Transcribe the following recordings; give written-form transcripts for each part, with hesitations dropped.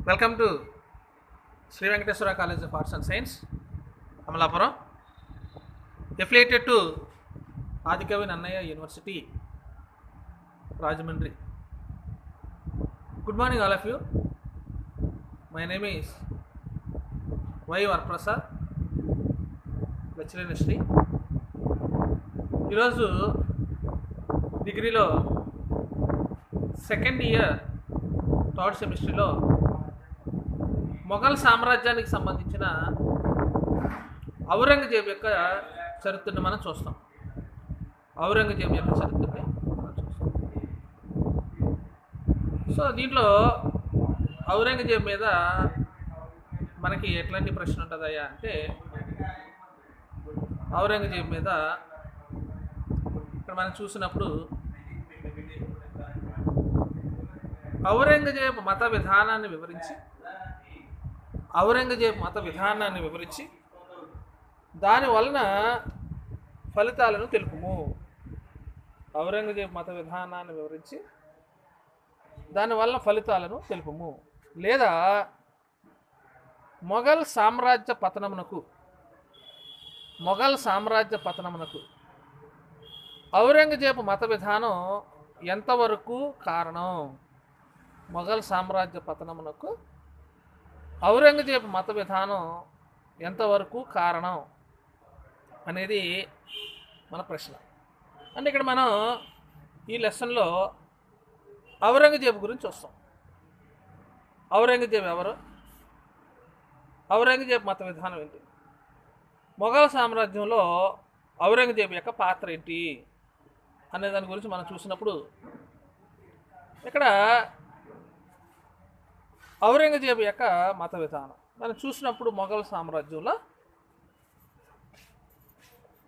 Welcome to Sri Venkateswara college of arts and science, Amalapuram. Affiliated to Adikavi Nannaya university, Rajahmundry. Good morning all of you. My name is Y Varaprasad, lecturer in history. ఈరోజు డిగ్రీలో second year third సెమిస్టర్లో మొఘల్ సామ్రాజ్యానికి సంబంధించిన ఔరంగజేబు యొక్క చరిత్రను మనం చూస్తాం. ఔరంగజేబు యొక్క చరిత్రని మనం చూస్తాం. సో దీంట్లో ఔరంగజేబు మీద మనకి ఎట్లాంటి ప్రశ్న ఉంటుందయ్యా అంటే, ఔరంగజేబు మీద ఇక్కడ మనం చూసినప్పుడు ఔరంగజేబు మత విధానాన్ని వివరించి దాని వలన ఫలితాలను తెలుపుము. ఔరంగజేబు మత విధానాన్ని వివరించి దాని వలన ఫలితాలను తెలుపుము. లేదా మొఘల్ సామ్రాజ్య పతనమునకు ఔరంగజేబు మత విధానం ఎంతవరకు కారణం? మొఘల్ సామ్రాజ్య పతనమునకు ఔరంగజేబు మత విధానం ఎంతవరకు కారణం అనేది మన ప్రశ్న. అంటే ఇక్కడ మనం ఈ లెసన్లో ఔరంగజేబు గురించి వస్తాం. ఔరంగజేబు ఎవరు? ఔరంగజేబు మత విధానం ఏంటి? మొఘల్ సామ్రాజ్యంలో ఔరంగజేబు యొక్క పాత్ర ఏంటి అనే దాని గురించి మనం చూసినప్పుడు, ఇక్కడ ఔరంగజేబు యొక్క మత విధానం మనం చూసినప్పుడు మొఘల్ సామ్రాజ్యంలో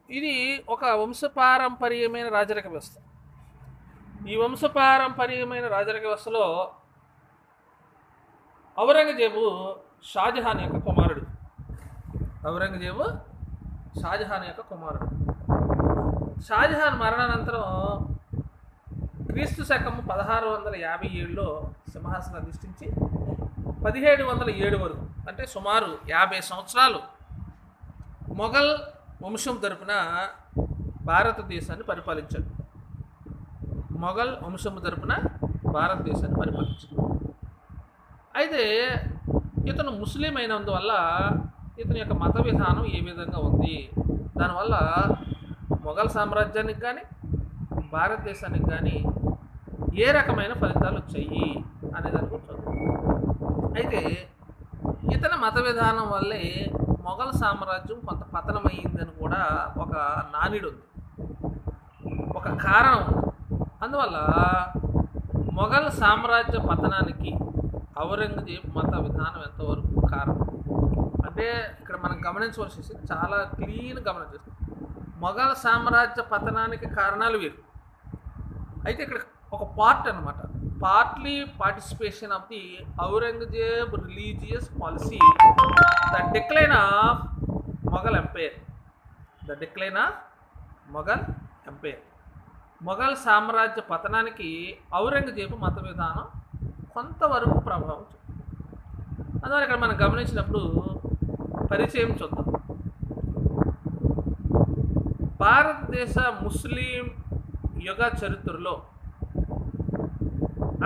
ఇది ఒక వంశపారంపర్యమైన రాజరిక వ్యవస్థ. ఈ వంశపారంపర్యమైన రాజరిక వ్యవస్థలో ఔరంగజేబు షాజహాన్ యొక్క కుమారుడు. షాజహాన్ మరణానంతరం క్రీస్తు శకం 1657లో సింహాసనం అధిష్ఠించి 1707 వరకు, అంటే సుమారు 50 సంవత్సరాలు మొఘల్ వంశం తరపున భారతదేశాన్ని పరిపాలించాడు. అయితే ఇతను ముస్లిం అయినందువల్ల ఇతని యొక్క మత విధానం ఏ విధంగా ఉంది, దానివల్ల మొఘల్ సామ్రాజ్యానికి కానీ భారతదేశానికి కానీ ఏ రకమైన ఫలితాలు వచ్చాయి అనేదాన్ని గురించి. అయితే ఇతని మత విధానం వల్లే మొఘల్ సామ్రాజ్యం కొంత పతనమైందని కూడా ఒక నానుడి ఉంది, ఒక కారణం. అందువల్ల మొఘల్ సామ్రాజ్య పతనానికి ఔరంగజేబు మత విధానం ఎంతవరకు కారణం అంటే, ఇక్కడ మనం గమనించవలసి చాలా క్లీన్ గమనించాలి. మొఘల్ సామ్రాజ్య పతనానికి కారణాలు వేరు. అయితే ఇక్కడ ఒక పార్ట్ అన్నమాట, partly participation of the Aurangzeb religious policy, the decline of Mughal empire. Mughal సామ్రాజ్య పతనానికి ఔరంగజేబు మత విధానం కొంతవరకు ప్రభావం చూపింది. అందువల్ల ఇక్కడ మనం గమనించినప్పుడు పరిచయం చూద్దాం. భారతదేశ ముస్లిం యుగ చరిత్రలో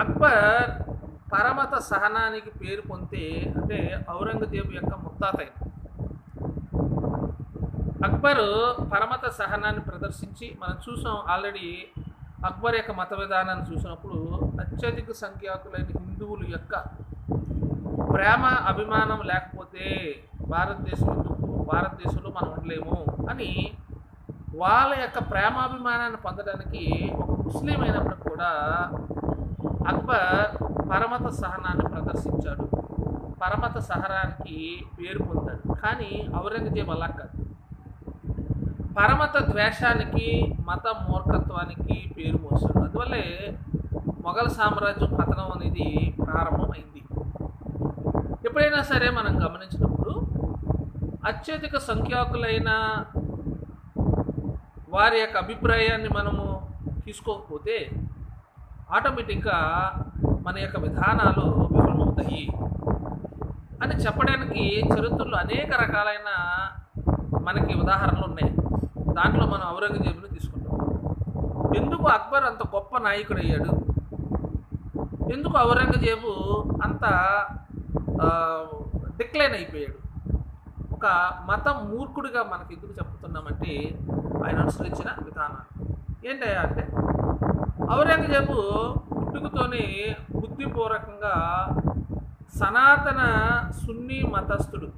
అక్బర్ పరమత సహనానికి పేరు పొందితే, అంటే ఔరంగజేబు యొక్క ముత్తాత అక్బరు పరమత సహనాన్ని ప్రదర్శించి మనం చూసాం ఆల్రెడీ. అక్బర్ యొక్క మత విధానాన్ని చూసినప్పుడు అత్యధిక సంఖ్యాకులైన హిందువుల యొక్క ప్రేమ అభిమానం లేకపోతే భారతదేశంలో మనం ఉండలేము అని వాళ్ళ యొక్క ప్రేమాభిమానాన్ని పొందడానికి ఒక ముస్లిం అయినప్పుడు కూడా అక్బర్ పరమత సహనాన్ని ప్రదర్శించాడు, పరమత సహనానికి పేరు పొందాడు. కానీ ఔరంగజేబు అలా కాదు, పరమత ద్వేషానికి, మత మూర్ఖత్వానికి పేరు మోసాడు. అందువల్లే మొఘల్ సామ్రాజ్యం పతనం అనేది ప్రారంభమైంది. ఎప్పుడైనా సరే మనం గమనించినప్పుడు అత్యధిక సంఖ్యాకులైన వారి యొక్క అభిప్రాయాన్ని మనము తీసుకోకపోతే ఆటోమేటిక్గా మన యొక్క విధానాలు విఫలమవుతాయి. అని చెప్పడానికి చరిత్రలో అనేక రకాలైన మనకి ఉదాహరణలు ఉన్నాయి. దాంట్లో మనం ఔరంగజేబుని తీసుకుంటాం. ఎందుకు అక్బర్ అంత గొప్ప నాయకుడు అయ్యాడు, ఎందుకు ఔరంగజేబు అంత డిక్లైన్ అయిపోయాడు, ఒక మతం మూర్ఖుడిగా మనకి ఎందుకు చెప్తున్నామంటే ఆయన అనుసరించిన విధానాలు ఏంటయ్యా అంటే, ఔరంగజేబు పుట్టుకతోనే బుద్ధిపూర్వకంగా సనాతన సున్నీ మతస్థుడు.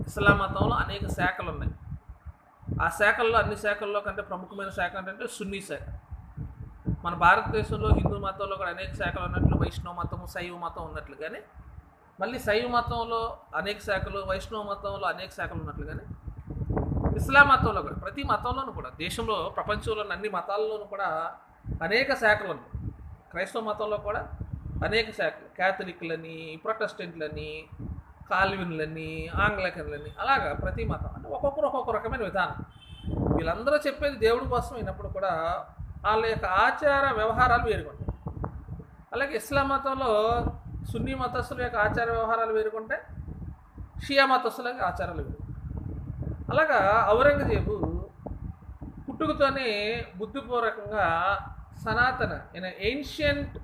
ఇస్లాం మతంలో అనేక శాఖలు ఉన్నాయి. ఆ శాఖల్లో అన్ని శాఖల్లో కంటే ప్రముఖమైన శాఖ ఏంటంటే సున్నీ శాఖ. మన భారతదేశంలో హిందూ మతంలో కూడా అనేక శాఖలు ఉన్నట్లు వైష్ణవ మతము, శైవ మతం ఉన్నట్లు కానీ, మళ్ళీ శైవ మతంలో అనేక శాఖలు, వైష్ణవ మతంలో అనేక శాఖలు ఉన్నట్లు కానీ, ఇస్లాం మతంలో కూడా ప్రతి మతంలోనూ కూడా, దేశంలో ప్రపంచంలోని అన్ని మతాల్లోనూ కూడా అనేక శాఖలు ఉన్నాయి. క్రైస్తవ మతంలో కూడా అనేక శాఖలు, క్యాథలిక్లని, ప్రొటెస్టెంట్లని, కాల్విన్లని, ఆంగ్లికన్లని, అలాగా ప్రతి మతం అంటే ఒక్కొక్కరు ఒక్కొక్క రకమైన విధానం. వీళ్ళందరూ చెప్పేది దేవుడి కోసం అయినప్పుడు కూడా వాళ్ళ యొక్క ఆచార వ్యవహారాలు వేరుగుంటాయి. అలాగే ఇస్లాం మతంలో సున్నీ మతస్థుల యొక్క ఆచార వ్యవహారాలు వేరుగుంటాయి, షియా మతస్థుల యొక్క ఆచారాలు వేరు. అలాగా ఔరంగజేబు పుట్టుకతోనే బుద్ధిపూర్వకంగా సనాతన ఏన్షియంట్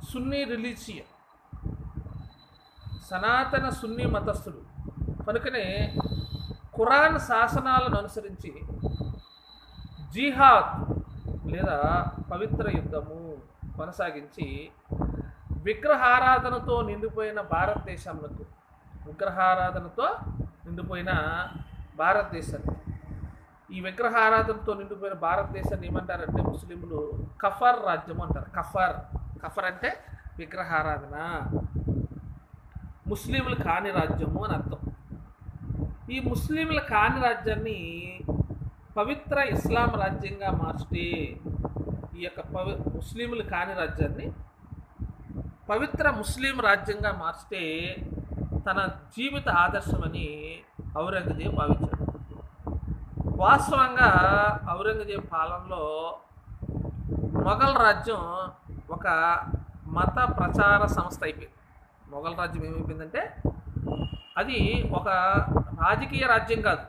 సున్నీ రిలీజియన్, సనాతన సున్నీ మతస్థుడు కనుకనే ఖురాన్ శాసనాలను అనుసరించి జిహాద్ లేదా పవిత్ర యుద్ధము కొనసాగించి విగ్రహారాధనతో నిండిపోయిన భారతదేశంలో, విగ్రహారాధనతో నిండిపోయిన భారతదేశాన్ని, ఈ విగ్రహారాధనతో నిండిపోయిన భారతదేశాన్ని ఏమంటారంటే ముస్లింలు కఫర్ రాజ్యం అంటారు. కఫర్ అంటే విగ్రహారాధన, ముస్లింలు కాని రాజ్యము అని అర్థం. ఈ ముస్లింల కాని రాజ్యాన్ని పవిత్ర ఇస్లాం రాజ్యంగా మార్చితే, ఈ యొక్క ముస్లింలు కాని రాజ్యాన్ని పవిత్ర ముస్లిం రాజ్యంగా మార్చితే తన జీవిత ఆదర్శమని ఔరంగజేబు భావించాడు. వాస్తవంగా ఔరంగజేబు పాలనలో మొఘల్ రాజ్యం ఒక మత ప్రచార సంస్థ అయిపోయింది. మొఘల్ రాజ్యం ఏమైపోయిందంటే అది ఒక రాజకీయ రాజ్యం కాదు,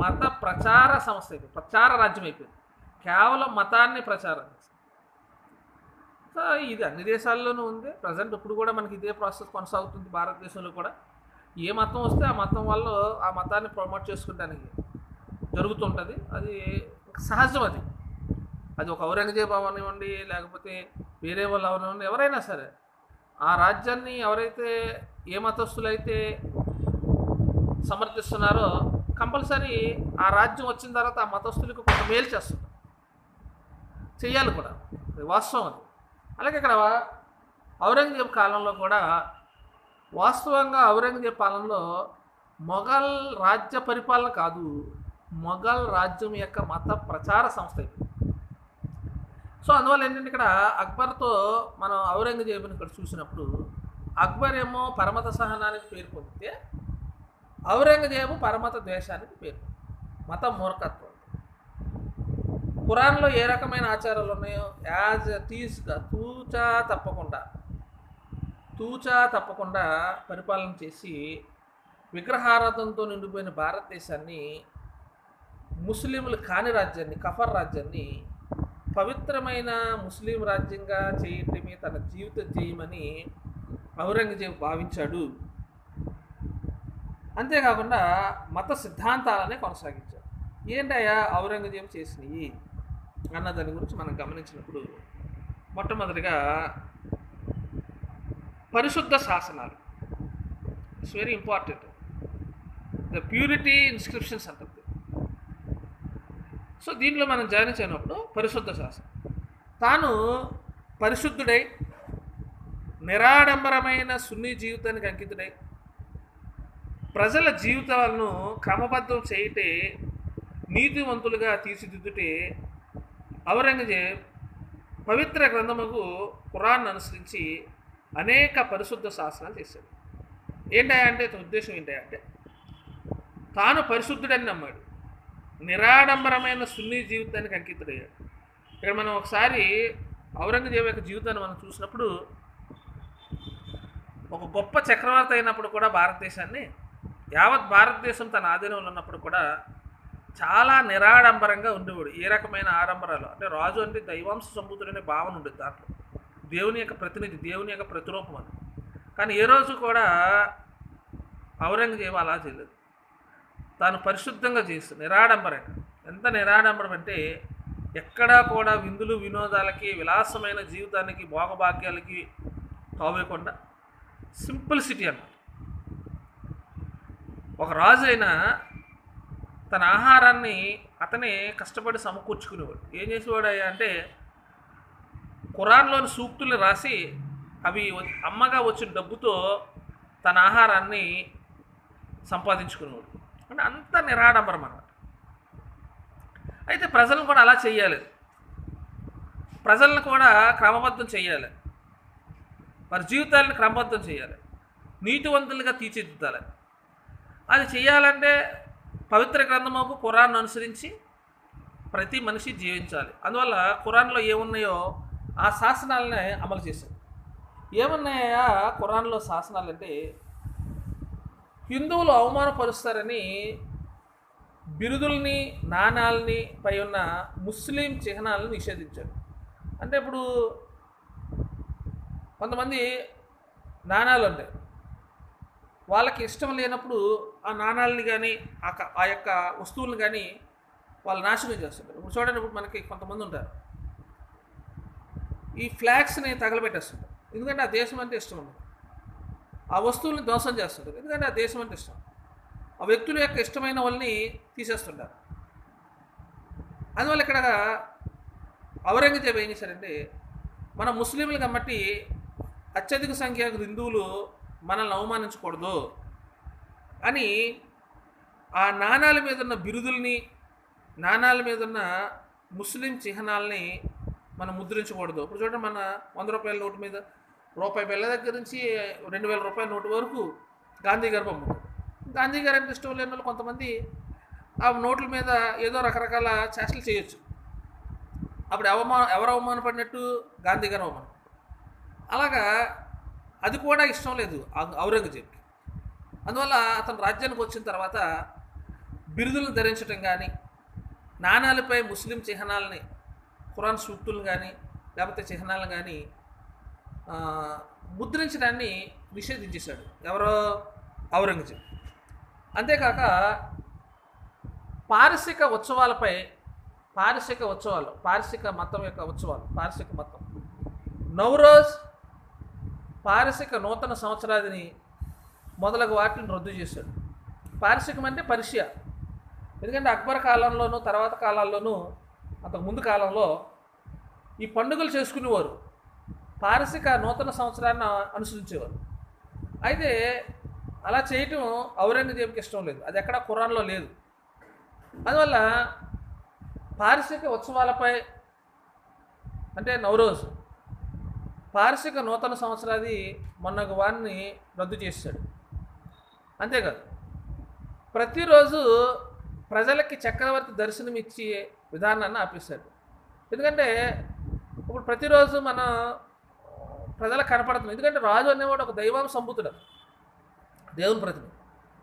మత ప్రచార సంస్థ అయిపోయింది, ప్రచార రాజ్యం అయిపోయింది. కేవలం మతాన్ని ప్రచారం చేస్తుంది. సో ఇది అన్ని దేశాల్లోనూ ఉంది. ప్రజెంట్ ఇప్పుడు కూడా మనకి ఇదే ప్రాసెస్ కొనసాగుతుంది. భారతదేశంలో కూడా ఏ మతం వస్తే ఆ మతం వాళ్ళు ఆ మతాన్ని ప్రమోట్ చేసుకుంటానికి జరుగుతుంటుంది. అది సహజం. అది ఒక ఔరంగజేబు అవనివ్వండి, లేకపోతే వేరే వాళ్ళు అవనివ్వండి, ఎవరైనా సరే ఆ రాజ్యాన్ని ఎవరైతే ఏ మతస్థులైతే సమర్థిస్తున్నారో కంపల్సరీ ఆ రాజ్యం వచ్చిన తర్వాత ఆ మతస్థులకు కొంత మేలు చేస్తుంది, చెయ్యాలి కూడా, వాస్తవం అది. అలాగే ఇక్కడ ఔరంగజేబు కాలంలో కూడా వాస్తవంగా ఔరంగజేబు పాలనలో మొఘల్ రాజ్య పరిపాలన కాదు, మొఘల్ రాజ్యం యొక్క మత ప్రచార సంస్థ అయిపోయింది. సో అందువల్ల ఏంటంటే ఇక్కడ అక్బర్తో మనం ఔరంగజేబుని ఇక్కడ చూసినప్పుడు అక్బర్ ఏమో పరమత సహనానికి పేరు పొందితే ఔరంగజేబు పరమత ద్వేషానికి పేరు, మత మూర్ఖత్వం. ఖురాన్లో ఏ రకమైన ఆచారాలు ఉన్నాయో యాజ్ టీస్గా తూచా తప్పకుండా పరిపాలన చేసి విగ్రహారాధనతో నిండిపోయిన భారతదేశాన్ని, ముస్లింలు కాని రాజ్యాన్ని, కఫర్ రాజ్యాన్ని పవిత్రమైన ముస్లిం రాజ్యంగా చేయటమే తన జీవిత ధ్యేయమని ఔరంగజేబు భావించాడు. అంతేకాకుండా మత సిద్ధాంతాలనే కొనసాగించాడు. ఏంటయ్యా ఔరంగజేబు చేసినవి అన్న దాని గురించి మనం గమనించినప్పుడు మొట్టమొదటిగా పరిశుద్ధ శాసనాలు. It's very important. The purity inscriptions అంటారు. సో దీంట్లో మనం ధ్యానించినప్పుడు పరిశుద్ధ శాసనం, తాను పరిశుద్ధుడై నిరాడంబరమైన సున్నీ జీవితానికి అంకితుడై ప్రజల జీవితాలను క్రమబద్ధం చేయటే, నీతివంతులుగా తీర్చిదిద్దుటే ఔరంగజేబ్ పవిత్ర గ్రంథముకు ఖురాన్ అనుసరించి అనేక పరిశుద్ధ శాసనాలు చేశాడు. ఏంటంటే ఉద్దేశం ఏంటంటే తాను పరిశుద్ధుడని నమ్మాడు, నిరాడంబరమైన సున్నీ జీవితానికి అంకితుడయ్యాడు. ఇక్కడ మనం ఒకసారి ఔరంగజేబు యొక్క జీవితాన్ని మనం చూసినప్పుడు ఒక గొప్ప చక్రవర్తి అయినప్పుడు కూడా భారతదేశాన్ని, యావత్ భారతదేశం తన ఆధీనంలో ఉన్నప్పుడు కూడా చాలా నిరాడంబరంగా ఉండేవాడు. ఏ రకమైన ఆడంబరాలు అంటే, రాజు అంటే దైవాంశ సంభూతుడనే భావన ఉండేది దాంట్లో, దేవుని యొక్క ప్రతినిధి, దేవుని యొక్క ప్రతిరూపం అని. కానీ ఏ రోజు కూడా ఔరంగజేబు అలా చేయలేదు. తాను పరిశుద్ధంగా చేస్తుంది, నిరాడంబరంగా. ఎంత నిరాడంబరం అంటే, ఎక్కడా కూడా విందులు వినోదాలకి, విలాసమైన జీవితానికి, భోగభాగ్యాలకి తావేయకుండా సింప్లిసిటీ అన్నమాట. ఒక రాజు అయినా తన ఆహారాన్ని అతనే కష్టపడి సమకూర్చుకునేవాడు. ఏం చేసేవాడు అంటే, ఖురాన్లోని సూక్తులు రాసి అవి అమ్మగా వచ్చిన డబ్బుతో తన ఆహారాన్ని సంపాదించుకునేవాడు. అంటే అంత నిరాడంబరం అన్నమాట. అయితే ప్రజలను కూడా అలా చేయాలి, ప్రజలను కూడా క్రమబద్ధం చేయాలి, వారి జీవితాలను క్రమబద్ధం చేయాలి, నీతివంతులుగా తీర్చిదిద్దాలి. అది చేయాలంటే పవిత్ర గ్రంథముకు ఖురాన్ అనుసరించి ప్రతి మనిషి జీవించాలి. అందువల్ల ఖురాన్లో ఏమున్నాయో ఆ శాసనాలనే అమలు చేశారు. ఏమున్నాయా ఖురాన్లో శాసనాలు అంటే, హిందువులు అవమానపరుస్తారని బిరుదుల్ని, నాణాలని పై ఉన్న ముస్లిం చిహ్నాలను నిషేధించారు. అంటే ఇప్పుడు కొంతమంది నాణాలు ఉంటాయి, వాళ్ళకి ఇష్టం లేనప్పుడు ఆ నాణాలని కానీ ఆ యొక్క వస్తువులను కానీ వాళ్ళు నాశనం చేస్తుంటారు. ఇప్పుడు చూడండి, ఇప్పుడు మనకి కొంతమంది ఉంటారు ఈ ఫ్లాగ్స్ని తగలబెట్టేస్తుంటారు, ఎందుకంటే ఆ దేశం అంటే ఇష్టం ఉండదు. ఆ వస్తువుల్ని ధ్వంసం చేస్తుంటారు, ఎందుకంటే ఆ దేశం అంటే ఇష్టం. ఆ వ్యక్తుల యొక్క ఇష్టమైన వాళ్ళని తీసేస్తుంటారు. అందువల్ల ఇక్కడ ఔరంగజేబు ఏం చేశారంటే, మన ముస్లింలు కాబట్టి అత్యధిక సంఖ్యకు హిందువులు మనల్ని అవమానించకూడదు అని ఆ నాణాల మీద ఉన్న బిరుదుల్ని, నాణాల మీద ఉన్న ముస్లిం చిహ్నాలని మనం ముద్రించకూడదు. ఇప్పుడు చూడండి, మన 100 రూపాయల నోటు మీద రూపాయి బిళ్ళ దగ్గర నుంచి 2000 రూపాయల నోటు వరకు గాంధీ గారి బొమ్మ ఉంటుంది. గాంధీ గారు అంటే ఇష్టం లేని వాళ్ళు కొంతమంది ఆ నోట్ల మీద ఏదో రకరకాల చేష్టలు చేయొచ్చు. అప్పుడు ఎవరు అవమానపడినట్టు? గాంధీ గారు అవమానం. అలాగా అది కూడా ఇష్టం లేదు ఔరంగజేబుకి. అందువల్ల అతను రాజ్యానికి వచ్చిన తర్వాత బిరుదులను ధరించడం కానీ, నాణాలపై ముస్లిం చిహ్నాలని, ఖురాన్ సూక్తులను కానీ లేకపోతే చిహ్నాలను కానీ ముద్రించడాన్ని నిషేధించేశాడు ఎవరో? ఔరంగజేబు. అంతేకాక పారసిక ఉత్సవాలపై, పారసిక మతం యొక్క ఉత్సవాలు, పారసిక మతం నవరోజ్, పారసిక నూతన సంవత్సరాదిని మొదలగు వాటిని రద్దు చేశాడు. పారసికం అంటే పర్షియా, ఎందుకంటే అక్బర్ కాలంలోనూ తర్వాత కాలాల్లోనూ అంతకు ముందు కాలంలో ఈ పండుగలు చేసుకునేవారు, పారసిక నూతన సంవత్సరాన్ని అనుసరించేవారు. అయితే అలా చేయటం ఔరంగజేబుకి ఇష్టం లేదు, అది ఎక్కడా ఖురాన్లో లేదు. అందువల్ల పారసిక ఉత్సవాలపై అంటే నవరోజ్, పారసిక నూతన సంవత్సరాది మొన్నగు వారిని రద్దు చేశాడు. అంతేకాదు, ప్రతిరోజు ప్రజలకి చక్రవర్తి దర్శనం ఇచ్చే విధానాన్ని ఆపేశాడు. ఎందుకంటే ఇప్పుడు ప్రతిరోజు మన ప్రజలకు కనపడుతుంది, ఎందుకంటే రాజు అనేవాడు ఒక దైవాంశ సంభూతుడు, దేవుని ప్రతినిధి,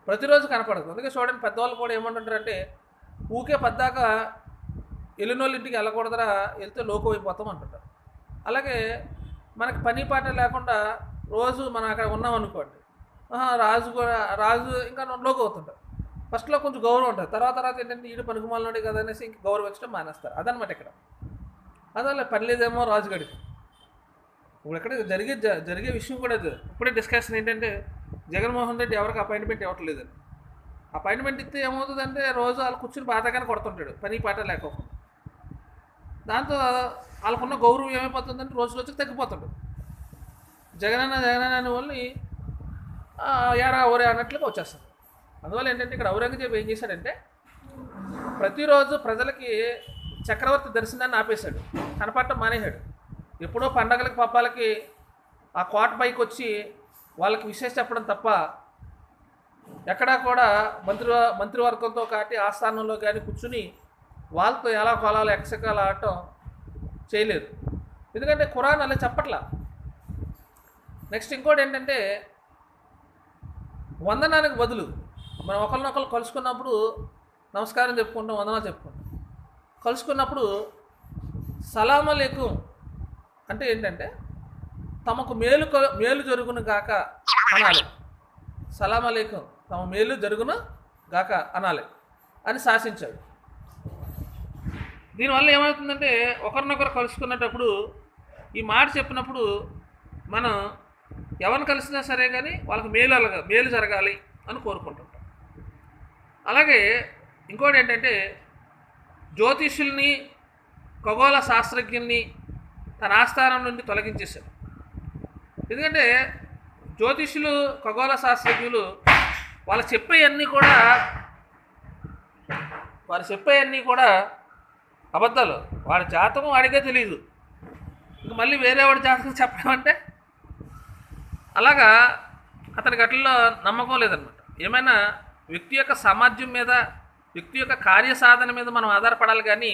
ప్రతిరోజు కనపడదు. అందుకే చూడండి, పెద్దవాళ్ళు కూడా ఏమంటుంటారంటే, ఊకే పద్దాక వెళ్ళినోళ్ళ ఇంటికి వెళ్ళకూడదురా, వెళ్తే లోకం అయిపోతాం అంటుంటారు. అలాగే మనకి పని పాట లేకుండా రోజు మనం అక్కడ ఉన్నాం అనుకోండి, రాజు ఇంకా లోకం అవుతుంటారు. ఫస్ట్లో కొంచెం గౌరవం ఉంటుంది, తర్వాత ఏంటంటే ఈడు పనికిమాలనుడే కదా అనేసి ఇంక గౌరవించడం మానేస్తారు. అదనమాట ఇక్కడ. అందువల్ల పని లేదేమో రాజుగడికి. ఇప్పుడు ఎక్కడ జరిగే విషయం కూడా అది. ఇప్పుడే డిస్కషన్ ఏంటంటే, జగన్మోహన్ రెడ్డి ఎవరికి అపాయింట్మెంట్ ఇవ్వట్లేదని. అపాయింట్మెంట్ ఇస్తే ఏమవుతుందంటే, రోజు వాళ్ళు కూర్చుని బాధగానే కొడుతుంటాడు పని పాట లేకపోతే. దాంతో వాళ్ళకున్న గౌరవం ఏమైపోతుందంటే రోజుకి తగ్గిపోతుంటాడు. జగనన్న అనే వాళ్ళని యారా ఓరే అన్నట్లుగా వచ్చేస్తారు. అందువల్ల ఏంటంటే, ఇక్కడ ఔరంగజేబు ఏం చేశాడంటే, ప్రతిరోజు ప్రజలకి చక్రవర్తి దర్శనాన్ని ఆపేశాడు, కనపడటం మానేశాడు. ఎప్పుడో పండగలకి పబ్బాలకి ఆ కోట పైకి వచ్చి వాళ్ళకి విశేష చెప్పడం తప్ప ఎక్కడా కూడా మంత్రివర్గంతో కాటి ఆస్థానంలో కానీ కూర్చుని వాళ్ళతో ఎలా కొలాలు ఎక్సకాలు ఆడటం చేయలేదు. ఎందుకంటే ఖురాన్ అలా చెప్పట్లా. నెక్స్ట్ ఇంకోటి ఏంటంటే, వందనానికి బదులు మనం ఒకరినొకరు కలుసుకున్నప్పుడు నమస్కారం చెప్పుకుంటాం, వందనాలు చెప్పుకుంటాం. కలుసుకున్నప్పుడు సలాం అలైకుం అంటే ఏంటంటే తమకు మేలు జరుగును గాక అనాలి. సలాం అలైకుం, తమ మేలు జరుగును గాక అనాలి అని శాసించాడు. దీనివల్ల ఏమవుతుందంటే ఒకరినొకరు కలుసుకునేటప్పుడు ఈ మాట చెప్పినప్పుడు మనం ఎవరిని కలిసినా సరే కానీ వాళ్ళకి మేలు జరగాలి అని కోరుకుంటుంటాం. అలాగే ఇంకోటి ఏంటంటే జ్యోతిష్యుల్ని, ఖగోళ శాస్త్రజ్ఞుల్ని తన ఆస్థానం నుండి తొలగించేశారు. ఎందుకంటే జ్యోతిష్యులు, ఖగోళ శాస్త్రజ్ఞులు వారు చెప్పేవన్నీ కూడా అబద్ధాలు. వాడి జాతకం వాడికే తెలియదు, ఇంక మళ్ళీ వేరే వాడి జాతకం చెప్పడం అంటే అలాగా అతనికి అట్లలో నమ్మకం లేదనమాట. ఏమైనా వ్యక్తి యొక్క సామర్థ్యం మీద, వ్యక్తి యొక్క కార్యసాధన మీద మనం ఆధారపడాలి. కానీ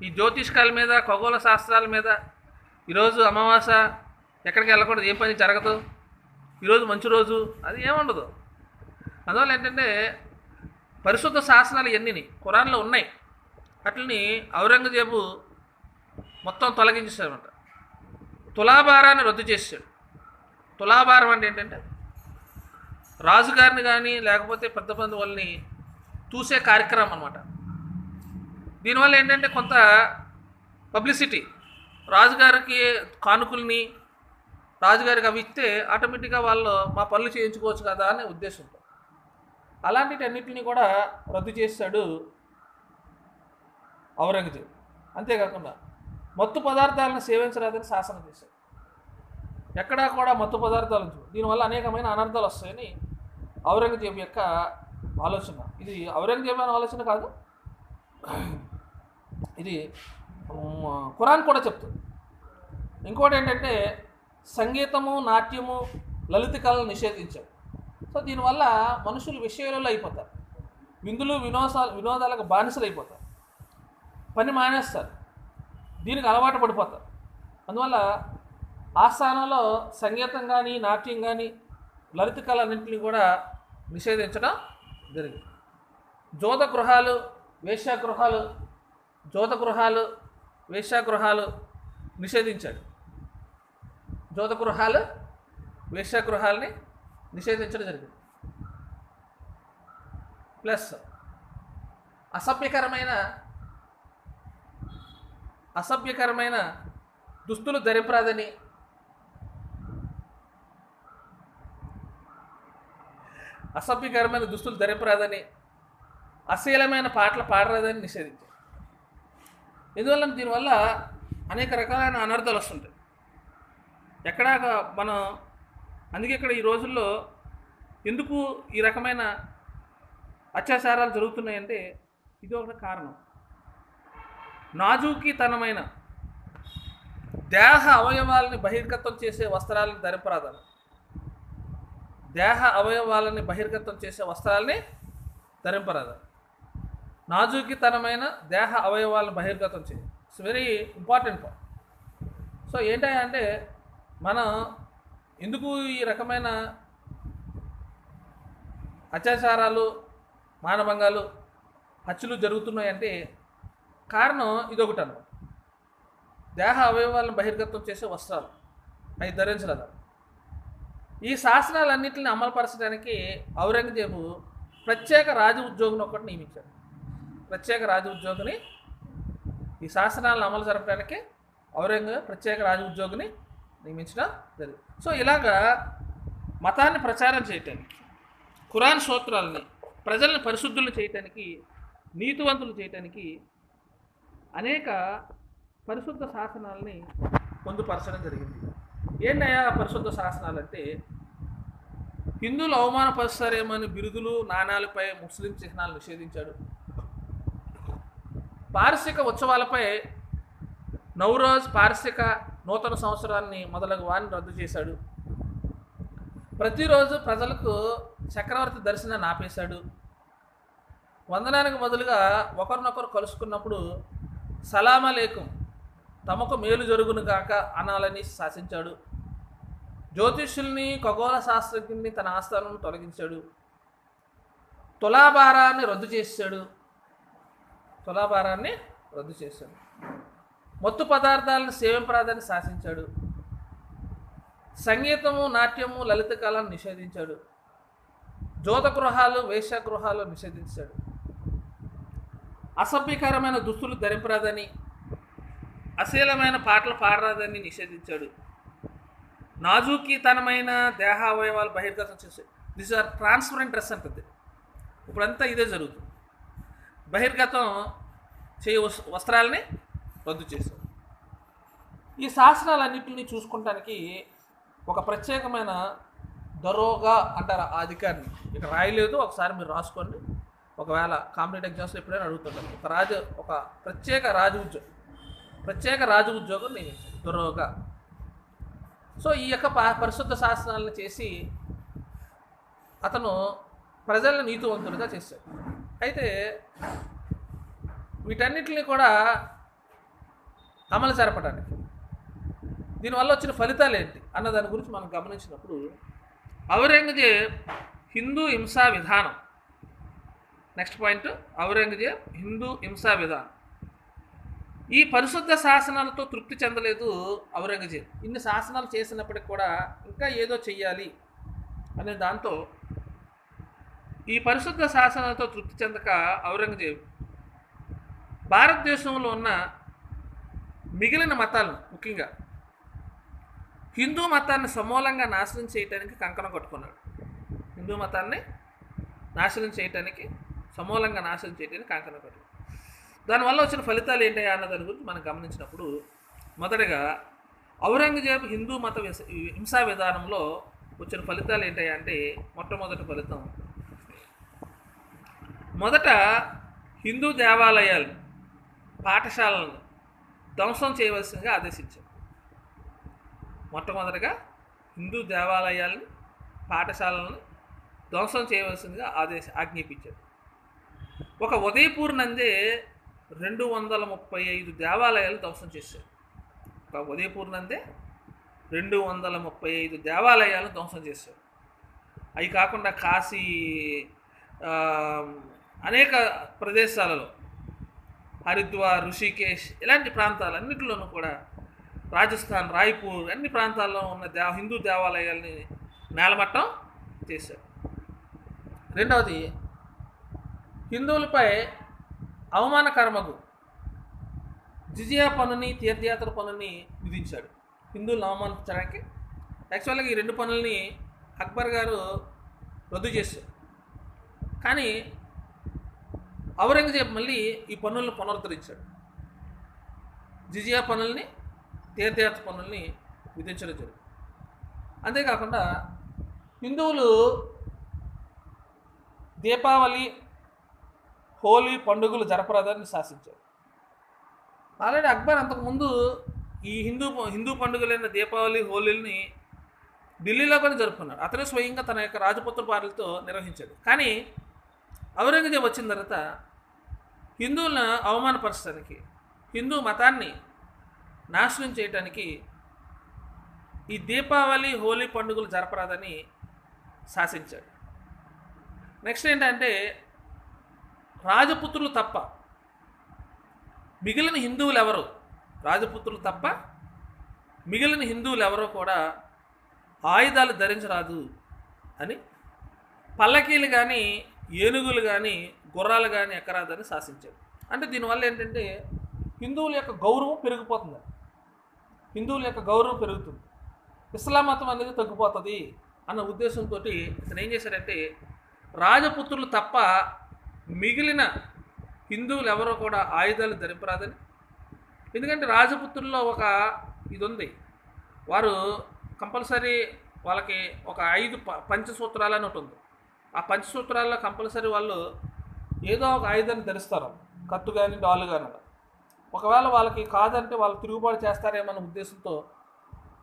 ఈ జ్యోతిష్కాల మీద, ఖగోళ శాస్త్రాల మీద ఈరోజు అమావాస్య ఎక్కడికి వెళ్ళకూడదు, ఏ పని జరగదు, ఈరోజు మంచి రోజు, అది ఏముండదు. అందువల్ల ఏంటంటే పరిశుద్ధ శాసనాలు ఎన్నిని ఖురాన్లో ఉన్నాయి, అట్లని ఔరంగజేబు మొత్తం తొలగించేశాడనమాట. తులాభారాన్ని రద్దు చేసాడు. తులాభారం అంటే ఏంటంటే రాజుగారిని కానీ లేకపోతే పెద్ద మంది వాళ్ళని చూసే కార్యక్రమం అనమాట. దీనివల్ల ఏంటంటే కొంత పబ్లిసిటీ, రాజుగారికి కానుకల్ని రాజుగారికి అవి ఇస్తే ఆటోమేటిక్గా వాళ్ళు మా పనులు చేయించుకోవచ్చు కదా అనే ఉద్దేశంతో అలాంటివన్నిటిని కూడా రద్దు చేశాడు ఔరంగజేబు. అంతేకాకుండా మత్తు పదార్థాలను సేవించరాదని శాసనం చేశాడు. ఎక్కడా కూడా మత్తు పదార్థాలు ఉంచు, దీనివల్ల అనేకమైన అనర్థాలు వస్తాయని ఔరంగజేబు యొక్క ఆలోచన. ఇది ఔరంగజేబు అనే ఆలోచన కాదు, ఇది ఖురాన్ కూడా చెప్తుంది. ఇంకోటి ఏంటంటే సంగీతము, నాట్యము, లలిత కళలు నిషేధించారు. సో దీనివల్ల మనుషులు విషయాలలో అయిపోతారు, విందులు వినోదాలకు బానిసలు అయిపోతారు, పని మానేస్తారు, దీనికి అలవాటు పడిపోతారు. అందువల్ల ఆస్థానంలో సంగీతం కానీ, నాట్యం కానీ, లలిత కళలన్నింటినీ కూడా నిషేధించడం జరిగింది. వేశ్యాగృహాలు నిషేధించాడు. వేశ్యాగృహాలని నిషేధించడం జరిగింది. ప్లస్ అసభ్యకరమైన దుస్తులు ధరింపరాదని, అశ్లీలమైన పాటలు పాడరాదని నిషేధించారు. దీనివల్ల అనేక రకాలైన అనర్థాలు వస్తుంటాయి. అందుకే ఇక్కడ ఈ రోజుల్లో ఎందుకు ఈ రకమైన అత్యాచారాలు జరుగుతున్నాయంటే ఇది ఒక కారణం. నాజూకీతనమైన దేహ అవయవాలని బహిర్గతం చేసే వస్త్రాలను ధరింపరాదని, నాజూకీతనమైన దేహ అవయవాలను బహిర్గతం చేయాలి. It's very important point. So ఏంటంటే మనం ఎందుకు ఈ రకమైన అత్యాచారాలు, మానభంగాలు, హత్యలు జరుగుతున్నాయంటే కారణం ఇదొకటి అన్నమాట. దేహ అవయవాలను బహిర్గతం చేసే వస్త్రాలు అవి ధరించలేదు. ఈ శాసనాలన్నింటిని అమలుపరచడానికి ఔరంగజేబు ప్రత్యేక రాజ ఉద్యోగిని ఒకటి నియమించాడు. ఈ శాసనాలను అమలు జరపడానికి ఔరంగజేబు ప్రత్యేక రాజ ఉద్యోగిని నియమించడం జరిగింది. సో ఇలాగా మతాన్ని ప్రచారం చేయటానికి, ఖురాన్ సూత్రాలని ప్రజలను పరిశుద్ధులు చేయటానికి, నీతివంతులు చేయటానికి అనేక పరిశుద్ధ శాసనాలని పొందుపరచడం జరిగింది. ఏంటయ్యా పరిశుద్ధ శాసనాలు అంటే, హిందువులు అవమానపరుస్తారేమని బిరుదులు, నాణాలపై ముస్లిం చిహ్నాలు నిషేధించాడు. పారసిక ఉత్సవాలపై నౌరోజ్, పారసిక నూతన సంవత్సరాన్ని మొదలగు వారిని రద్దు చేశాడు. ప్రతిరోజు ప్రజలకు చక్రవర్తి దర్శనాన్ని ఆపేశాడు. వందనానికి బదులుగా ఒకరినొకరు కలుసుకున్నప్పుడు సలాం అలైకుం, తమకు మేలు జరుగును గాక అనాలని శాసించాడు. జ్యోతిష్యుల్ని ఖగోళ శాస్త్రజ్ఞుల్ని తన ఆస్థానం తొలగించాడు. తులాభారాన్ని రద్దు చేశాడు. మత్తు పదార్థాలను సేవింపరాదని శాసించాడు. సంగీతము, నాట్యము, లలిత కళను నిషేధించాడు. జోత గృహాలు, వేశ్యాగృహాలు నిషేధించాడు. అసభ్యకరమైన దుస్తులు ధరింపరాదని, అశ్లీలమైన పాటలు పాడరాదని నిషేధించాడు. నాజూకీతనమైన దేహావయవాలు బహిర్గతం చేశాడు. దిస్ ఆర్ ట్రాన్స్పరెంట్ డ్రెస్ అంటుంది. ఇప్పుడంతా ఇదే జరుగుతుంది. బహిర్గతం చేయ వస్త్రాలని రద్దు చేశాడు. ఈ శాసనాలన్నింటినీ చూసుకుంటానికి ఒక ప్రత్యేకమైన దరోగా అంటారు ఆ అధికారిని. ఇక రాయలేదు, ఒకసారి మీరు రాసుకోండి. ఒకవేళ కాంపిటేటివ్ ఎగ్జామ్స్లో ఎప్పుడైనా అడుగుతుంటారు. ఒక ప్రత్యేక రాజు ఉద్యోగం నియమించారు, దరోగా. సో ఈ యొక్క పరిశుద్ధ శాసనాలను చేసి అతను ప్రజలను నీతివంతులుగా చేశాడు. అయితే వీటన్నిటిని కూడా అమలు జరపడానికి దీనివల్ల వచ్చిన ఫలితాలు ఏంటి అన్న దాని గురించి మనం గమనించినప్పుడు, ఔరంగజేబ్ హిందూ హింసా విధానం. నెక్స్ట్ పాయింట్, ఔరంగజేబ్ హిందూ హింసా విధానం. ఈ పరిశుద్ధ శాసనాలతో తృప్తి చెందలేదు ఔరంగజేబ్. ఇన్ని శాసనాలు చేసినప్పటికి కూడా ఇంకా ఏదో చెయ్యాలి అనే దాంతో ఈ పరిశుద్ధ శాసనాలతో తృప్తి చెందక ఔరంగజేబ్ భారతదేశంలో ఉన్న మిగిలిన మతాలను, ముఖ్యంగా హిందూ మతాన్ని సమూలంగా నాశనం చేయడానికి కంకణం కట్టుకున్నాడు. సమూలంగా నాశనం చేయడానికి కంకణం కట్టుకున్నాడు. దానివల్ల వచ్చిన ఫలితాలు ఏంటయ్యా అన్న దాని గురించి మనం గమనించినప్పుడు, మొదటగా ఔరంగజేబ్ హిందూ మత హింసా విధానంలో వచ్చిన ఫలితాలు ఏంటయ్యా అంటే, మొట్టమొదటి ఫలితం, మొదట హిందూ దేవాలయాలు, పాఠశాలను ధ్వంసం చేయవలసిందిగా ఆదేశించారు. మొట్టమొదటిగా హిందూ దేవాలయాలను, పాఠశాలను ధ్వంసం చేయవలసిందిగా ఆజ్ఞాపించారు. ఒక ఉదయపూర్ నందే 235 దేవాలయాలు ధ్వంసం చేశారు. ఒక ఉదయపూర్ నందే 235 దేవాలయాలను ధ్వంసం చేశారు. అవి కాకుండా కాశీ, అనేక ప్రదేశాలలో, హరిద్వార్, ఋషికేశ్ ఇలాంటి ప్రాంతాలన్నింటిలోనూ కూడా, రాజస్థాన్, రాయ్పూర్ అన్ని ప్రాంతాల్లో ఉన్న హిందూ దేవాలయాల్ని నేలమట్టం చేశారు. రెండవది, హిందువులపై అవమానకరమగు జిజియా పన్నుని, తీర్థయాత్ర పన్నుని విధించాడు హిందువులను అవమానించడానికి. యాక్చువల్గా ఈ రెండు పన్నుల్ని అక్బర్ గారు రద్దు చేశారు. కానీ ఔరంగజేబ్ మళ్ళీ ఈ పన్నులను పునరుద్ధరించాడు. జిజియా పన్నుల్ని, తీర్థయాత్ర పన్నుల్ని విధించడం జరిగింది. అంతేకాకుండా హిందువులు దీపావళి, హోలీ పండుగలు జరపరాదని శాసించారు. ఆల్రెడీ అక్బర్ అంతకుముందు ఈ హిందూ పండుగలైన దీపావళి, హోలీని ఢిల్లీలో కూడా జరుపుకున్నాడు. అతనే స్వయంగా తన యొక్క రాజపుత్ర భార్యలతో నిర్వహించాడు. కానీ ఔరంగజేబ్ వచ్చిన తర్వాత హిందువులను అవమానపరచడానికి, హిందూ మతాన్ని నాశనం చేయడానికి ఈ దీపావళి, హోలీ పండుగలు జరపరాదని శాసించాడు. నెక్స్ట్ ఏంటంటే, రాజపుత్రులు తప్ప మిగిలిన హిందువులు ఎవరో కూడా ఆయుధాలు ధరించరాదు అని, పల్లకీలు కానీ, ఏనుగులు కానీ, గుర్రాలు కానీ ఎక్కరాదని శాసించాడు. అంటే దీనివల్ల ఏంటంటే హిందువుల యొక్క గౌరవం పెరిగిపోతుంది. ఇస్లాం మతం అనేది తగ్గిపోతుంది అన్న ఉద్దేశంతో ఇతను ఏం చేశాడంటే, రాజపుత్రులు తప్ప మిగిలిన హిందువులు ఎవరో కూడా ఆయుధాలు ధరింపరాదని. ఎందుకంటే రాజపుత్రుల్లో ఒక ఇది ఉంది, వారు కంపల్సరీ వాళ్ళకి ఒక 5 పంచసూత్రాలు అని ఉంటుంది. ఆ పంచసూత్రాల్లో కంపల్సరీ వాళ్ళు ఏదో ఒక ఆయుధాన్ని ధరిస్తారు, కత్తి కానీ, డాలు కానీ. ఒకవేళ వాళ్ళకి కాదంటే వాళ్ళు తిరుగుబాటు చేస్తారేమన్న ఉద్దేశంతో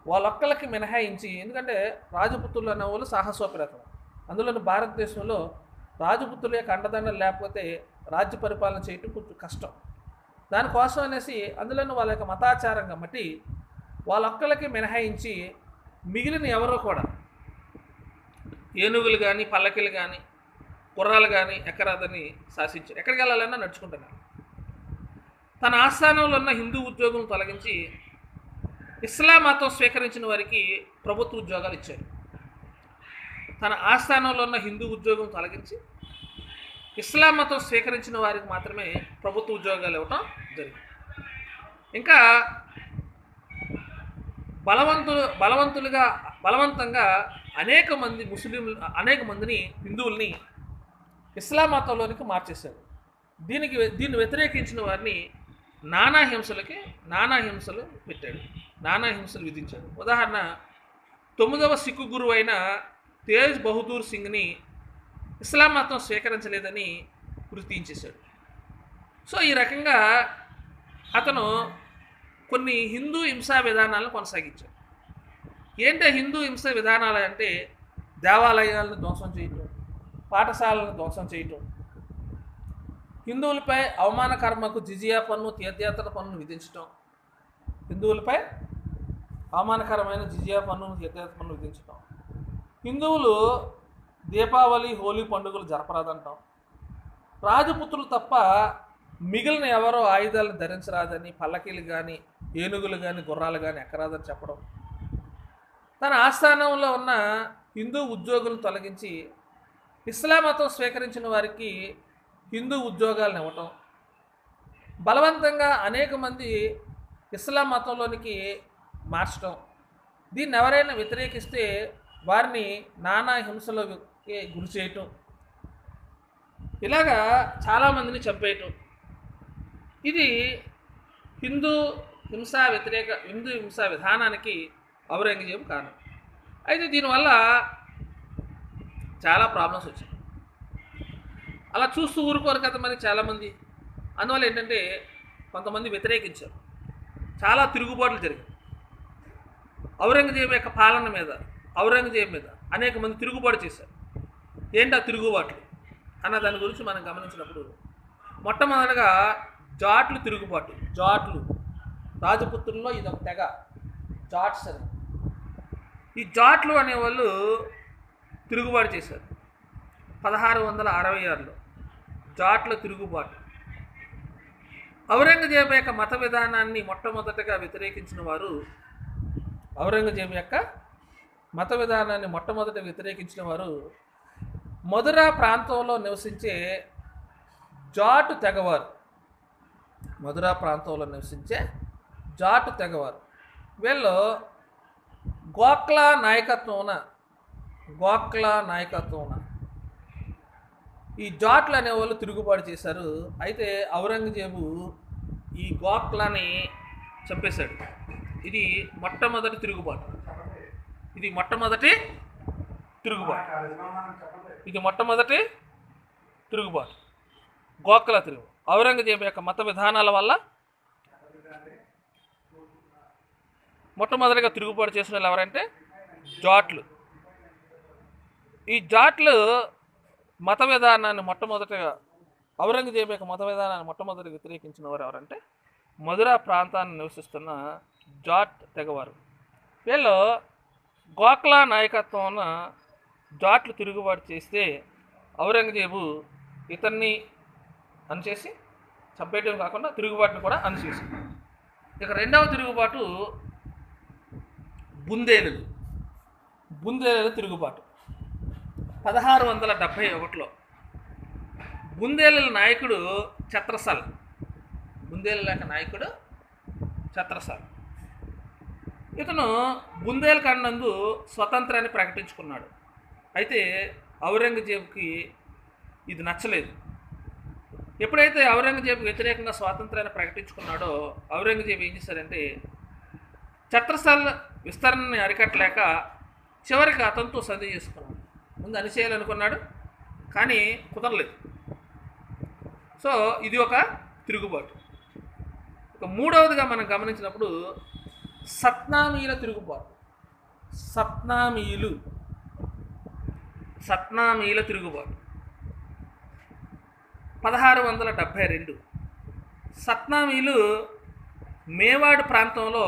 వాళ్ళొక్కళ్ళకి మినహాయించి, ఎందుకంటే రాజపుత్రులు అనే వాళ్ళు సాహసోపేతం. అందులోని భారతదేశంలో రాజపుత్రుల యొక్క అండదండలు లేకపోతే రాజ్య పరిపాలన చేయటం కొంచెం కష్టం. దానికోసం అనేసి అందులోనూ వాళ్ళ యొక్క మతాచారంగా బట్టి వాళ్ళొక్కళ్ళకి మినహాయించి మిగిలిన ఎవరో కూడా ఏనుగులు కానీ పల్లకిలు కానీ గుర్రాలు కానీ ఎక్కరాదని శాసించారు. ఎక్కడికి వెళ్ళాలన్నా నడుచుకుంటున్నారు. తన ఆస్థానంలో ఉన్న హిందూ ఉద్యోగం తొలగించి ఇస్లాం మతం స్వీకరించిన వారికి ప్రభుత్వ ఉద్యోగాలు ఇచ్చారు. తన ఆస్థానంలో ఉన్న హిందూ ఉద్యోగం తొలగించి ఇస్లాం మతం స్వీకరించిన వారికి మాత్రమే ప్రభుత్వ ఉద్యోగాలు ఇవ్వటం జరిగింది. ఇంకా బలవంతంగా అనేక మందిని హిందువుల్ని ఇస్లాం మతంలోనికి మార్చేశారు. దీన్ని వ్యతిరేకించిన వారిని నానా హింసలు పెట్టాడు, నానా హింసలు విధించాడు. ఉదాహరణ, 9వ సిక్కు గురువు అయిన తేజ్ బహదూర్ సింగ్ని ఇస్లాం మతం స్వీకరించలేదని గుర్తించేశాడు. సో ఈ రకంగా అతను కొన్ని హిందూ హింసా విధానాలను కొనసాగించాడు. ఏంటంటే హిందూ హింసా విధానాలు అంటే దేవాలయాలను ధ్వంసం చేయటం, పాఠశాలను ధ్వంసం చేయటం, హిందువులపై అవమానకర్మకు జిజియా పన్ను, తీర్థయాత్ర పన్నును విధించటం, హిందువులపై అవమానకరమైన జిజియా పన్నును, తీర్థయాత్ర పన్ను విధించటం, హిందువులు దీపావళి, హోలీ పండుగలు జరపరాదంటాం, రాజపుత్రులు తప్ప మిగిలిన ఎవరో ఆయుధాలను ధరించరాదని, పల్లకీలు కానీ ఏనుగులు కానీ గుర్రాలు కానీ ఎక్కరాదని చెప్పడం, తన ఆస్థానంలో ఉన్న హిందూ ఉద్యోగులను తొలగించి ఇస్లాం మతం స్వీకరించిన వారికి హిందూ ఉద్యోగాలను ఇవ్వటం, బలవంతంగా అనేక మంది ఇస్లాం మతంలోనికి మార్చడం, దీన్ని ఎవరైనా వ్యతిరేకిస్తే వారిని నానా హింసలకి గురి చేయటం, ఇలాగా చాలామందిని చంపేయటం, ఇది హిందూ హింసా విధానానికి ఔరంగజేబు కారణం. అయితే దీనివల్ల చాలా ప్రాబ్లమ్స్ వచ్చాయి. అలా చూస్తూ ఊరుకోరు కదా మరి చాలామంది. అందువల్ల ఏంటంటే కొంతమంది వ్యతిరేకించారు, చాలా తిరుగుబాట్లు జరిగాయి. ఔరంగజేబు యొక్క పాలన మీద, ఔరంగజేబు మీద అనేక మంది తిరుగుబాటు చేశారు. ఏంటి ఆ తిరుగుబాట్లు అన్న దాని గురించి మనం గమనించినప్పుడు, మొట్టమొదటిగా జాట్లు తిరుగుబాటు. జాట్లు రాజపుత్రుల్లో ఇదొక తెగ, జాట్స్ అని. ఈ జాట్లు అనేవాళ్ళు తిరుగుబాటు చేశారు 1666లో. జాట్ల తిరుగుబాటు. ఔరంగజేబు యొక్క మత విధానాన్ని మొట్టమొదటిగా వ్యతిరేకించిన వారు, మధుర ప్రాంతంలో నివసించే జాటు తెగవారు. వీళ్ళు గోఖ్లా నాయకత్వం ఈ జాట్లు అనేవాళ్ళు తిరుగుబాటు చేశారు. అయితే ఔరంగజేబు ఈ గోఖ్లాని చంపేశాడు. ఇది మొట్టమొదటి తిరుగుబాటు. గోఖ్లా తిరుగు. ఔరంగజేబు యొక్క మత విధానాల వల్ల మొట్టమొదటిగా తిరుగుబాటు చేసిన వాళ్ళు ఎవరంటే జాట్లు. ఈ జాట్లు మత విధానాన్ని ఔరంగజేబు యొక్క మత విధానాన్ని మొట్టమొదటిగా వ్యతిరేకించిన వారు ఎవరంటే మధుర ప్రాంతాన్ని నివసిస్తున్న జాట్ తెగవారు. వీళ్ళు గోఖ్లా నాయకత్వం ఉన్న జాట్లు తిరుగుబాటు చేస్తే ఔరంగజేబు ఇతన్ని అణచేసి చంపేయడం కాకుండా తిరుగుబాటును కూడా అణచేసి. ఇక రెండవ తిరుగుబాటు బుందేలు తిరుగుబాటు 1671లో. బుందేలుల నాయకుడు ఛత్రసాల్. ఇతను బుందేల్ఖండ్ నందు స్వతంత్రాన్ని ప్రకటించుకున్నాడు. అయితే ఔరంగజేబుకి ఇది నచ్చలేదు. ఎప్పుడైతే ఔరంగజేబు వ్యతిరేకంగా స్వాతంత్రాన్ని ప్రకటించుకున్నాడో ఔరంగజేబు ఏం చేశారంటే ఛత్రసాల్ విస్తరణని అరికట్టలేక చివరికి అతనితో సంధి చేసుకున్నాడు. ముందు అణిచేయాలనుకున్నాడు కానీ కుదరలేదు. సో ఇది ఒక తిరుగుబాటు. ఇక మూడవదిగా మనం గమనించినప్పుడు సత్నామీల తిరుగుబాటు. సత్నామీల తిరుగుబాటు 1672. సత్నామీలు మేవాడ్ ప్రాంతంలో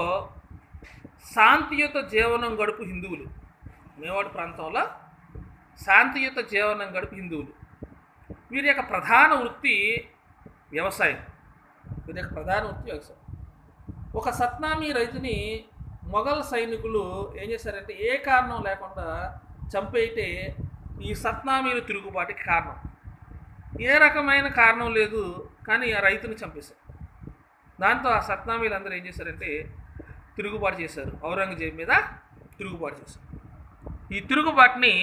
శాంతియుత జీవనం గడుపు హిందువులు. మేవాడు ప్రాంతంలో శాంతియుత జీవనం గడుపు హిందువులు. వీరి యొక్క ప్రధాన వృత్తి వ్యవసాయం. ఒక సత్నామీ రైతుని మొఘల్ సైనికులు ఏం చేశారంటే ఏ కారణం లేకుండా చంపేయితే ఈ సత్నామీలు తిరుగుబాటుకి కారణం. ఏ రకమైన కారణం లేదు, కానీ ఆ రైతుని చంపేశారు. దాంతో ఆ సత్నామీలు అందరూ ఏం చేశారంటే తిరుగుబాటు చేశారు, ఔరంగజేబు మీద తిరుగుబాటు చేశారు. ఈ తిరుగుబాటుని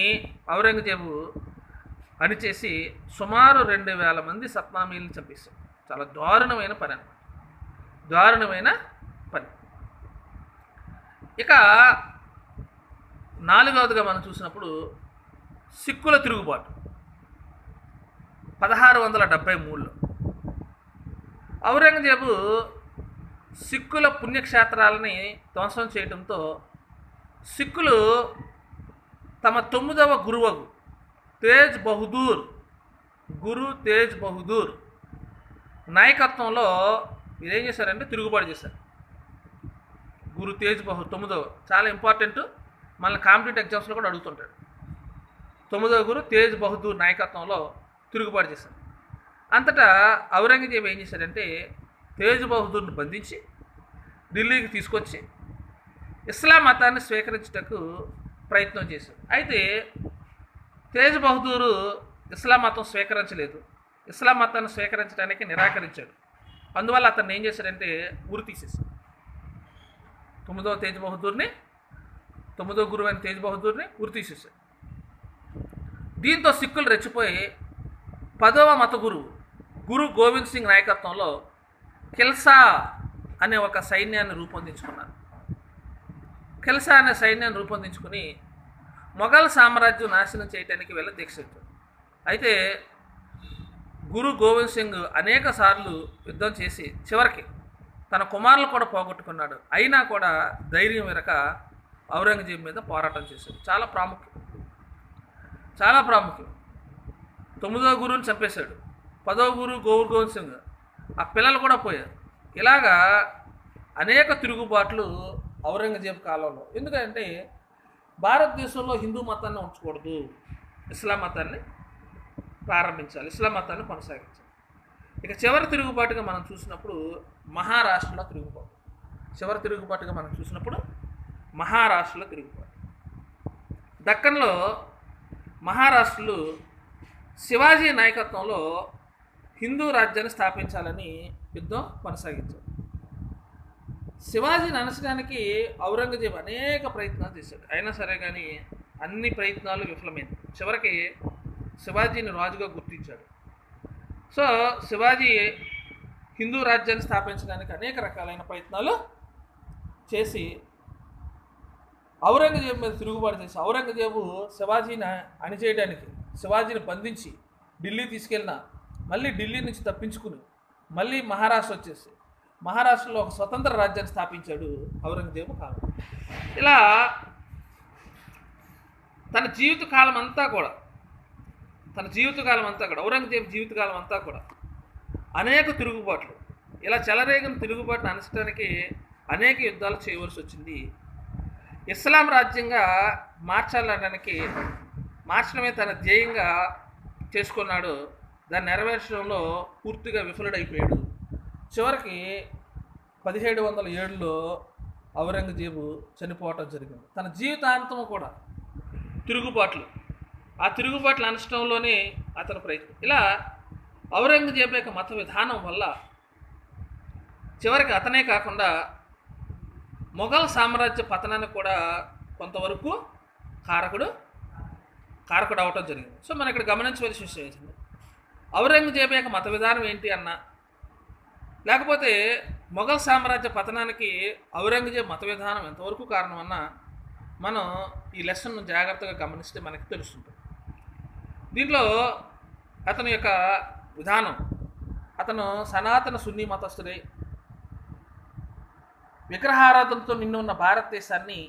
ఔరంగజేబు అణిచేసి సుమారు 2000 మంది సత్నామీలను చంపేశారు. చాలా దారుణమైన పని అన్నమాట, దారుణమైన పని. ఇక 4వదిగా మనం చూసినప్పుడు సిక్కుల తిరుగుబాటు 1673లో ఔరంగజేబు సిక్కుల పుణ్యక్షేత్రాలని ధ్వంసం చేయడంతో సిక్కులు తమ 9వ గురువు గురు తేజ్ బహదూర్ నాయకత్వంలో వీరేం చేశారంటే తిరుగుబాటు చేశారు. గురు తేజ్ బహదూర్ 9వ, చాలా ఇంపార్టెంట్, మళ్ళీ కాంపిటేటివ్ ఎగ్జామ్స్లో కూడా అడుగుతుంటాడు. 9వ గురు తేజ్ బహదూర్ నాయకత్వంలో తిరుగుబాటు చేశారు. అంతటా ఔరంగజేబు ఏం చేశాడంటే తేజ్ బహదూర్ను బంధించి ఢిల్లీకి తీసుకొచ్చి ఇస్లాం మతాన్ని స్వీకరించటకు ప్రయత్నం చేశాడు. అయితే తేజ్ బహదూరు ఇస్లాం మతం స్వీకరించలేదు, ఇస్లాం మతాన్ని స్వీకరించడానికి నిరాకరించాడు. అందువల్ల అతన్ని ఏం చేశాడంటే ఉరి తీసేశాడు. 9వ తేజ్ బహదూర్ని, 9వ గురువు అయిన తేజ్ బహదూర్ని ఉరి తీసేశాడు. దీంతో సిక్కులు రెచ్చిపోయి 10వ మత గురు గోవింద్ సింగ్ నాయకత్వంలో ఖిల్సా అనే ఒక సైన్యాన్ని రూపొందించుకున్నారు. ఖిల్సా అనే సైన్యాన్ని రూపొందించుకుని మొఘల్ సామ్రాజ్యం నాశనం చేయడానికి వెళ్ళి దీక్షించారు. అయితే గురు గోవింద్ సింగ్ అనేక సార్లు యుద్ధం చేసి చివరికి తన కుమారులు కూడా పోగొట్టుకున్నాడు. అయినా కూడా ధైర్యం వెనక ఔరంగజేబు మీద పోరాటం చేశాడు. చాలా ప్రాముఖ్యం. 9వ గురువుని చంపేశాడు, 10వ గురువు గోవింద్ సింగ్, ఆ పిల్లలు కూడా పోయారు. ఇలాగా అనేక తిరుగుబాట్లు ఔరంగజేబు కాలంలో. ఎందుకంటే భారతదేశంలో హిందూ మతాన్ని ఉంచకూడదు, ఇస్లాం మతాన్ని ప్రారంభించాలి, ఇస్లాం మతాన్ని కొనసాగించాలి. ఇక చివరి తిరుగుబాటుగా మనం చూసినప్పుడు మహారాష్ట్రలో తిరుగుబాటు. దక్కన్లో మహారాష్ట్రలో శివాజీ నాయకత్వంలో హిందూ రాజ్యాన్ని స్థాపించాలని యుద్ధం కొనసాగించారు. శివాజీని అణచడానికి ఔరంగజేబు అనేక ప్రయత్నాలు చేశాడు. అయినా సరే కానీ అన్ని ప్రయత్నాలు విఫలమైంది. చివరికి శివాజీని రాజుగా గుర్తించాడు. సో శివాజీ హిందూ రాజ్యాన్ని స్థాపించడానికి అనేక రకాలైన ప్రయత్నాలు చేసి ఔరంగజేబు మీద తిరుగుబాటు చేసి ఔరంగజేబు శివాజీని అణిచేయడానికి శివాజీని బంధించి ఢిల్లీ తీసుకెళ్ళిన, మళ్ళీ ఢిల్లీ నుంచి తప్పించుకుని మళ్ళీ మహారాష్ట్ర వచ్చేసి మహారాష్ట్రలో ఒక స్వతంత్ర రాజ్యాన్ని స్థాపించాడు ఔరంగజేబు కాలం. ఇలా తన జీవితకాలం అంతా కూడా ఔరంగజేబు జీవితకాలం అంతా కూడా అనేక తిరుగుబాట్లు, ఇలా చెలరేగిన తిరుగుబాటును అణచడానికి అనేక యుద్ధాలు చేయవలసి వచ్చింది. ఇస్లాం రాజ్యంగా మార్చడమే తన ధ్యేయంగా చేసుకున్నాడు. దాన్ని నెరవేర్చడంలో పూర్తిగా విఫలుడైపోయాడు. చివరికి 1707లో ఔరంగజేబు చనిపోవటం జరిగింది. తన జీవితాంతం కూడా ఆ తిరుగుబాట్లు అనచడంలోనే అతను ప్రయత్నం. ఇలా ఔరంగజేబు యొక్క మత విధానం వల్ల చివరికి అతనే కాకుండా మొఘల్ సామ్రాజ్య పతనానికి కూడా కొంతవరకు కారకుడు అవటం జరిగింది. సో మనం ఇక్కడ గమనించవలసిన విషయం ఏంటంటే ఔరంగజేబు యొక్క మత విధానం ఏంటి అన్నా, లేకపోతే మొఘల్ సామ్రాజ్య పతనానికి ఔరంగజేబు మత విధానం ఎంతవరకు కారణం అన్నా మనం ఈ లెసన్ను జాగ్రత్తగా గమనిస్తే మనకి తెలుస్తుంది. దీంట్లో అతని యొక్క విధానం, అతను సనాతన సున్నీ మతస్థుడై విగ్రహారాధనతో నిండి ఉన్న భారతదేశాన్ని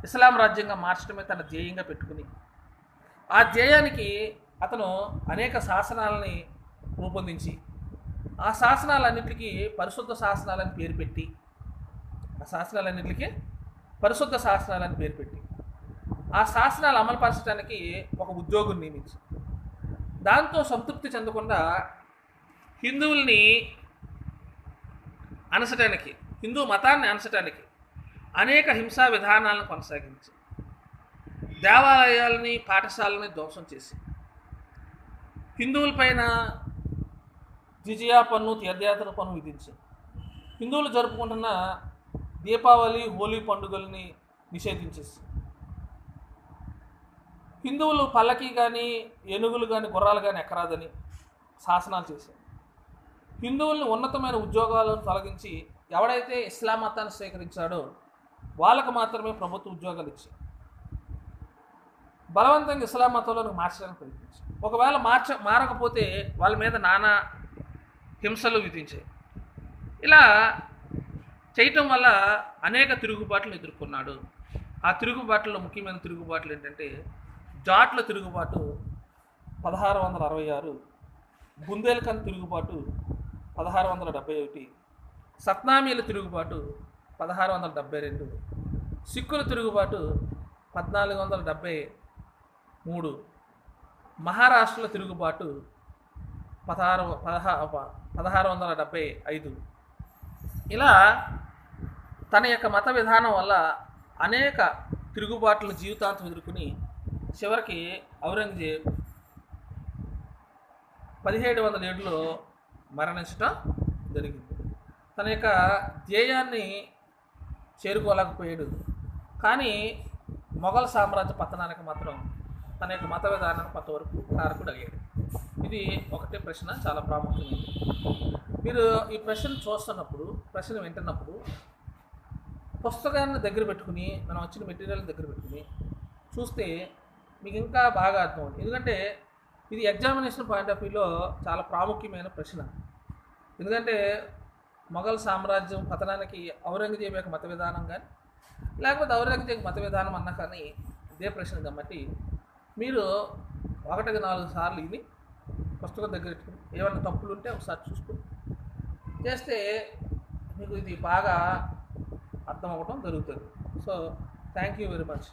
ఇస్లాం రాజ్యంగా మార్చడమే తన ధ్యేయంగా పెట్టుకుని ఆ ధ్యేయానికి అతను అనేక శాసనాలని రూపొందించి ఆ శాసనాలన్నింటికి పరిశుద్ధ శాసనాలని పేరు పెట్టి పరిశుద్ధ శాసనాలని పేరు పెట్టి ఆ శాసనాలు అమలుపరచడానికి ఒక ఉద్యోగిని నియమించి దాంతో సంతృప్తి చెందకుండా హిందువుల్ని అనసటానికి, హిందూ మతాన్ని అనసటానికి అనేక హింసా విధానాలను కొనసాగించి దేవాలయాలని, పాఠశాలని ధ్వంసం చేసి హిందువులపైన జిజియా పన్ను, తీర్థయాత్ర పన్ను విధించి హిందువులు జరుపుకుంటున్న దీపావళి, హోలీ పండుగల్ని నిషేధించేసి హిందువులు పల్లకి కానీ, ఏనుగులు కానీ, గుర్రాలు కానీ ఎక్కరాదని శాసనాలు చేశారు. హిందువుల్ని ఉన్నతమైన ఉద్యోగాలను తొలగించి ఎవడైతే ఇస్లాం మతాన్ని స్వీకరించాడో వాళ్ళకు మాత్రమే ప్రభుత్వ ఉద్యోగాలు ఇచ్చి బలవంతంగా ఇస్లాం మతంలోకి మార్చడానికి ప్రయత్నించారు. ఒకవేళ మారకపోతే వాళ్ళ మీద నానా హింసలు విధించాయి. ఇలా చేయటం వల్ల అనేక తిరుగుబాట్లు ఎదుర్కొన్నాడు. ఆ తిరుగుబాట్లలో ముఖ్యమైన తిరుగుబాట్లు ఏంటంటే జాట్ల తిరుగుబాటు 1666, బుందేల్ఖండ్ తిరుగుబాటు 1671, సత్నామీల తిరుగుబాటు 1672, సిక్కుల తిరుగుబాటు 1473, మహారాష్ట్రలో తిరుగుబాటు 1675. ఇలా తన యొక్క మత విధానం వల్ల అనేక తిరుగుబాట్లు జీవితాంతం ఎదుర్కొని చివరికి ఔరంగజేబ్ 1707లో మరణించటం జరిగింది. తన యొక్క ధ్యేయాన్ని చేరుకోలేకపోయాడు. కానీ మొఘల్ సామ్రాజ్య పతనానికి మాత్రం తన యొక్క మత విధానాన్ని కొంతవరకు కారకుడు అయ్యాడు. ఇది ఒకటే ప్రశ్న, చాలా ప్రాముఖ్యమైనది. మీరు ఈ ప్రశ్న చూస్తున్నప్పుడు, ప్రశ్న వింటున్నప్పుడు పుస్తకాన్ని దగ్గర పెట్టుకుని, మనం వచ్చిన మెటీరియల్ దగ్గర పెట్టుకుని చూస్తే మీకు ఇంకా బాగా అర్థమవుతుంది. ఎందుకంటే ఇది ఎగ్జామినేషన్ పాయింట్ ఆఫ్ వ్యూలో చాలా ప్రాముఖ్యమైన ప్రశ్న. ఎందుకంటే మొఘల్ సామ్రాజ్యం పతనానికి ఔరంగజేబు యొక్క మత విధానం కానీ, లేకపోతే ఔరంగజేబు మత విధానం అన్నా కానీ ఇదే ప్రశ్న కాబట్టి మీరు 1-4 సార్లు ఇది పుస్తకం దగ్గర పెట్టుకుని ఏమైనా తప్పులు ఉంటే ఒకసారి చూసుకుని చేస్తే మీకు ఇది బాగా అర్థం అవ్వటం జరుగుతుంది. So thank you very much.